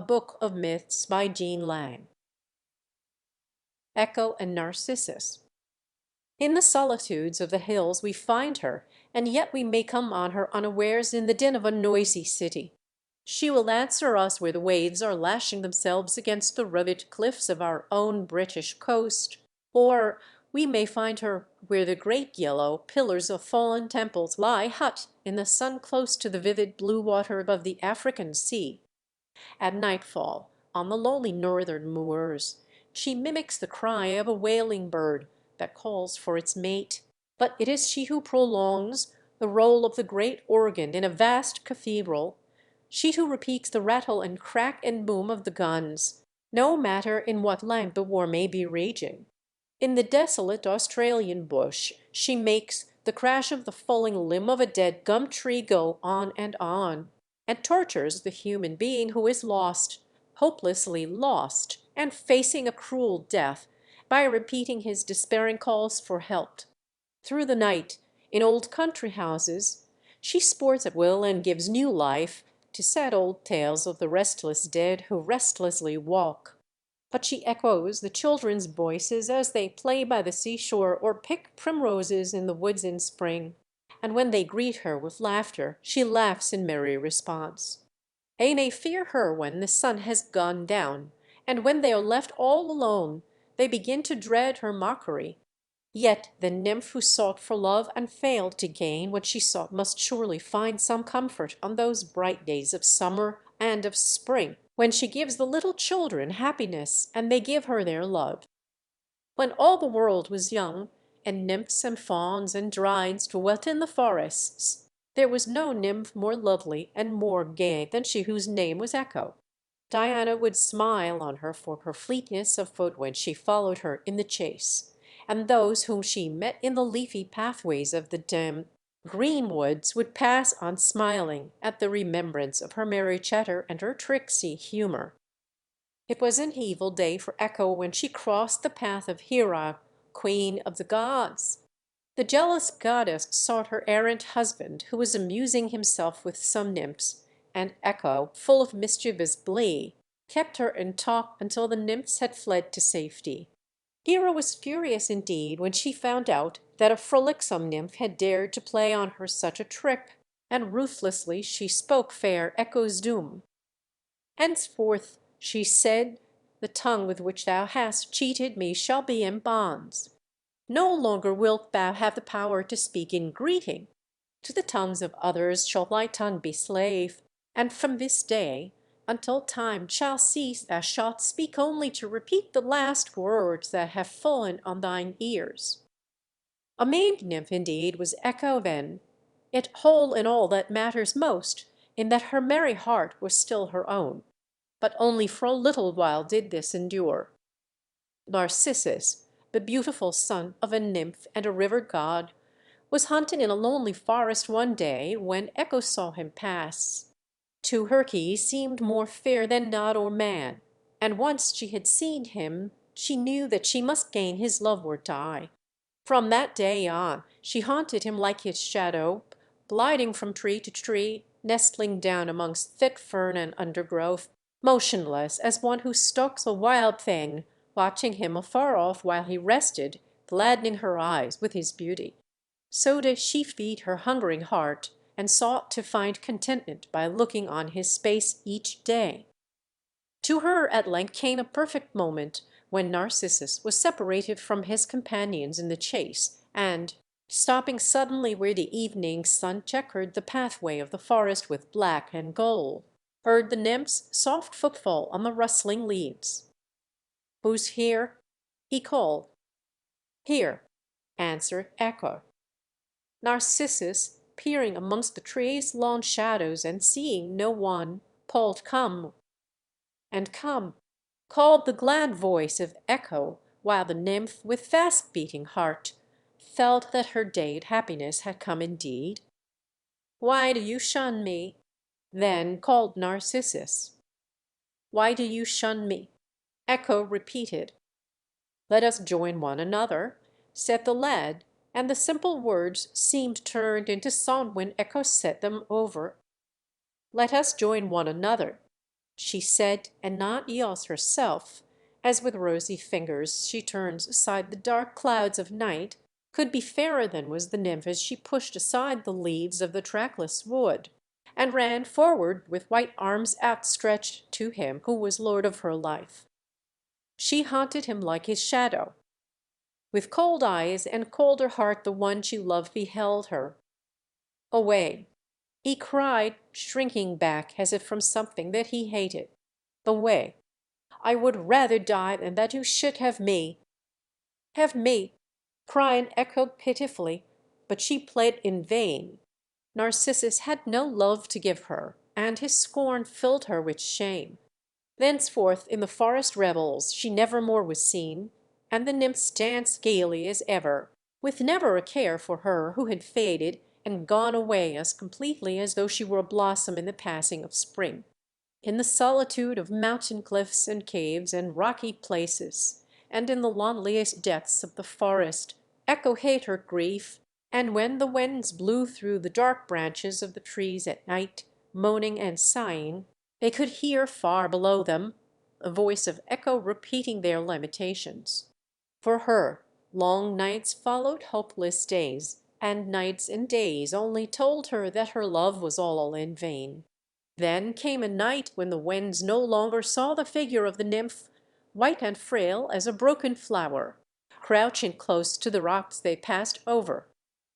Book of Myths by Jean Lang. Echo and Narcissus. In the solitudes of the hills we find her, and yet we may come on her unawares in the din of a noisy city. She will answer us where the waves are lashing themselves against the rugged cliffs of our own British coast, or we may find her where the great yellow pillars of fallen temples lie hut in the sun close to the vivid blue water of the African Sea. At nightfall, on the lonely northern moors, she mimics the cry of a wailing bird that calls for its mate, but it is she who prolongs the roll of the great organ in a vast cathedral, she who repeats the rattle and crack and boom of the guns, no matter in what land the war may be raging. In the desolate Australian bush she makes the crash of the falling limb of a dead gum tree go on, and tortures the human being who is lost, hopelessly lost, and facing a cruel death, by repeating his despairing calls for help. Through the night, in old country houses, she sports at will and gives new life to sad old tales of the restless dead who restlessly walk. But she echoes the children's voices as they play by the seashore or pick primroses in the woods in spring, and when they greet her with laughter she laughs in merry response. They may fear her when the sun has gone down, and when they are left all alone they begin to dread her mockery. Yet the nymph who sought for love and failed to gain what she sought must surely find some comfort on those bright days of summer and of spring, when she gives the little children happiness and they give her their love. When all the world was young, and nymphs and fauns and dryads dwelt in the forests, there was no nymph more lovely and more gay than she whose name was Echo. Diana would smile on her for her fleetness of foot when she followed her in the chase, and those whom she met in the leafy pathways of the dim green woods would pass on smiling at the remembrance of her merry chatter and her tricksy humor. It was an evil day for Echo when she crossed the path of Hera, queen of the gods. The jealous goddess sought her errant husband, who was amusing himself with some nymphs, and Echo, full of mischievous glee, kept her in talk until the nymphs had fled to safety. Hera was furious indeed when she found out that a frolicsome nymph had dared to play on her such a trick, and ruthlessly she spoke fair Echo's doom. "Henceforth," she said, "the tongue with which thou hast cheated me shall be in bonds. No longer wilt thou have the power to speak in greeting. To the tongues of others shall thy tongue be slave, and from this day, until time shall cease, thou shalt speak only to repeat the last words that have fallen on thine ears." A maimed nymph indeed was Echo then, yet whole in all that matters most, in that her merry heart was still her own. But only for a little while did this endure. Narcissus, the beautiful son of a nymph and a river god, was hunting in a lonely forest one day when Echo saw him pass. To her he seemed more fair than god or man, and once she had seen him she knew that she must gain his love or die. From that day on she haunted him like his shadow, gliding from tree to tree, nestling down amongst thick fern and undergrowth, motionless as one who stalks a wild thing, watching him afar off while he rested, gladdening her eyes with his beauty. So did she feed her hungering heart, and sought to find contentment by looking on his space each day. To her at length came a perfect moment when Narcissus was separated from his companions in the chase, and, stopping suddenly where the evening sun checkered the pathway of the forest with black and gold, heard the nymph's soft footfall on the rustling leaves. "Who's here?" he called. "Here," answered Echo. Narcissus, peering amongst the trees' long shadows and seeing no one, called "Come!" And "Come!" called the glad voice of Echo, while the nymph, with fast beating heart, felt that her day of happiness had come indeed. "Why do you shun me?" then called Narcissus. "Why do you shun me?" Echo repeated. "Let us join one another," said the lad, and the simple words seemed turned into song when Echo said them over. "Let us join one another." she said, and not Eos herself, as with rosy fingers she turns aside the dark clouds of night, could be fairer than was the nymph as she pushed aside the leaves of the trackless wood, and ran forward with white arms outstretched to him who was lord of her life. She haunted him like his shadow. With cold eyes and colder heart the one she loved beheld her. Away, he cried, shrinking back as if from something that he hated. Away, I would rather die than that you should have me. Have me, Priam echoed pitifully, but she pled in vain. Narcissus had no love to give her, and his scorn filled her with shame. Thenceforth in the forest revels she never more was seen, and the nymphs danced gaily as ever, with never a care for her who had faded and gone away as completely as though she were a blossom in the passing of spring. In the solitude of mountain cliffs and caves and rocky places, and in the loneliest depths of the forest, Echo hid her grief, and when the winds blew through the dark branches of the trees at night, moaning and sighing, they could hear far below them the voice of Echo repeating their lamentations. For her, long nights followed hopeless days, and nights and days only told her that her love was all in vain. Then came a night when the winds no longer saw the figure of the nymph, white and frail as a broken flower. Crouching close to the rocks they passed over,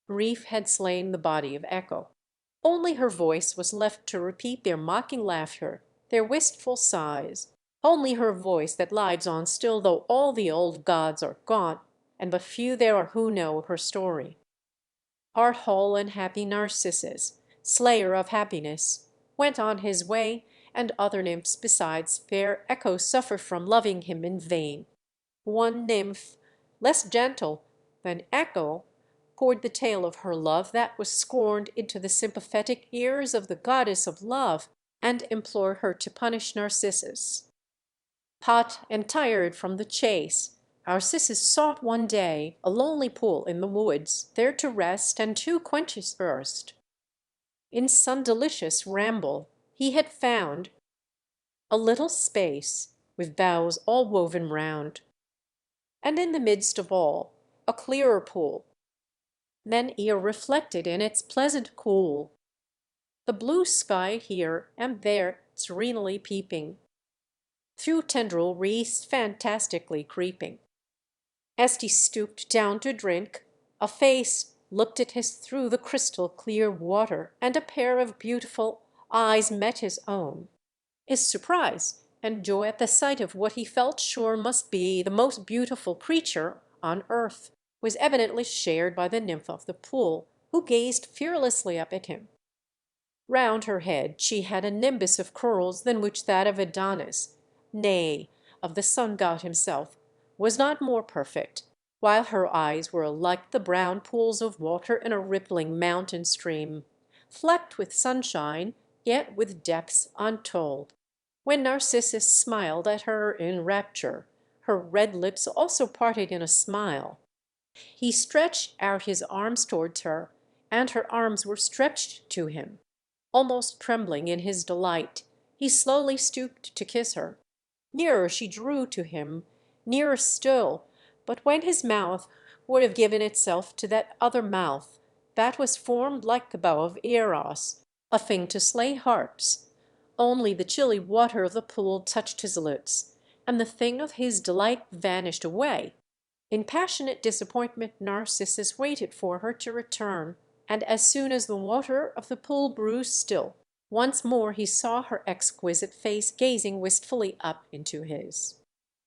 grief had slain the body of Echo. Only her voice was left to repeat their mocking laughter, their wistful sighs. Only her voice that lives on still though all the old gods are gone, and but few there are who know her story. Our whole and happy Narcissus, slayer of happiness, went on his way, and other nymphs besides fair Echo suffer from loving him in vain. One nymph, less gentle than Echo, poured the tale of her love that was scorned into the sympathetic ears of the goddess of love, and implored her to punish Narcissus. Hot and tired from the chase, Narcissus sought one day a lonely pool in the woods, there to rest and to quench his thirst. In some delicious ramble he had found a little space with boughs all woven round, and in the midst of all a clearer pool, then ear reflected in its pleasant cool, the blue sky here and there serenely peeping, through tendril wreaths fantastically creeping. As he stooped down to drink, a face looked at his through the crystal clear water, and a pair of beautiful eyes met his own. His surprise and joy at the sight of what he felt sure must be the most beautiful creature on earth was evidently shared by the nymph of the pool, who gazed fearlessly up at him. Round her head she had a nimbus of curls than which that of Adonis, nay, of the sun god himself, was not more perfect, while her eyes were like the brown pools of water in a rippling mountain stream, flecked with sunshine, yet with depths untold. When Narcissus smiled at her in rapture, her red lips also parted in a smile. He stretched out his arms towards her, and her arms were stretched to him. Almost trembling in his delight, he slowly stooped to kiss her. Nearer she drew to him, nearer still, but when his mouth would have given itself to that other mouth, that was formed like the bow of Eros, a thing to slay harps, only the chilly water of the pool touched his lips, and the thing of his delight vanished away. In passionate disappointment Narcissus waited for her to return, and as soon as the water of the pool grew still, once more he saw her exquisite face gazing wistfully up into his.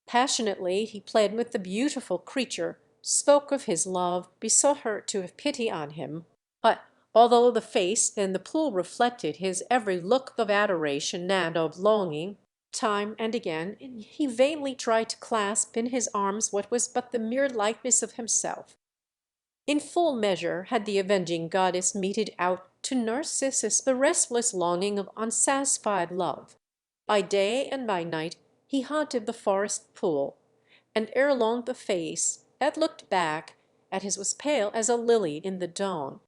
Passionately he pled with the beautiful creature, spoke of his love, besought her to have pity on him. But although the face in the pool reflected his every look of adoration and of longing, time and again he vainly tried to clasp in his arms what was but the mere likeness of himself. In full measure had the avenging goddess meted out to Narcissus the restless longing of unsatisfied love. By day and by night he haunted the forest pool, and ere long the face that looked back at his was pale as a lily in the dawn.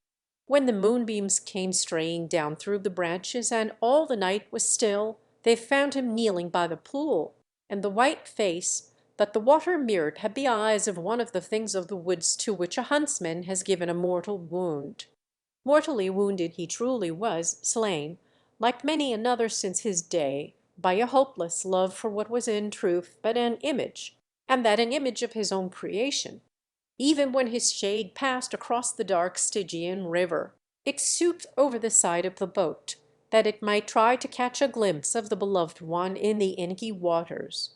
When the moonbeams came straying down through the branches and all the night was still, They found him kneeling by the pool, and the white face that the water mirrored had the eyes of one of the things of the woods to which a huntsman has given a mortal wound. Mortally wounded he truly was, slain, like many another since his day, by a hopeless love for what was in truth but an image, and that an image of his own creation. Even when his shade passed across the dark Stygian river, it stooped over the side of the boat, that it might try to catch a glimpse of the beloved one in the inky waters.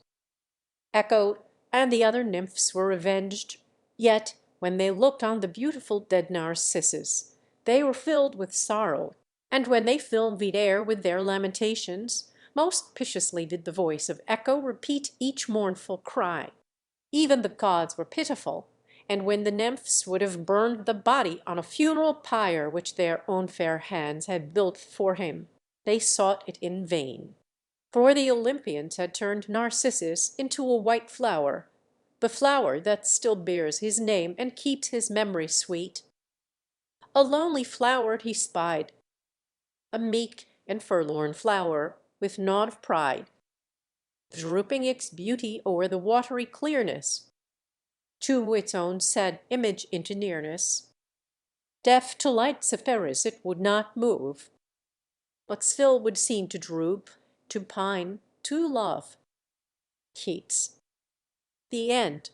Echo and the other nymphs were avenged, yet when they looked on the beautiful dead Narcissus, they were filled with sorrow, and when they filled the air with their lamentations, most piteously did the voice of Echo repeat each mournful cry. Even the gods were pitiful, and when the nymphs would have burned the body on a funeral pyre which their own fair hands had built for him, they sought it in vain. For the Olympians had turned Narcissus into a white flower, the flower that still bears his name and keeps his memory sweet. A lonely flower he spied, a meek and forlorn flower, with naught of pride, drooping its beauty o'er the watery clearness, to its own sad image into nearness. Deaf to light Zephyrus it would not move, but still would seem to droop, to pine, to love. Keats. The End.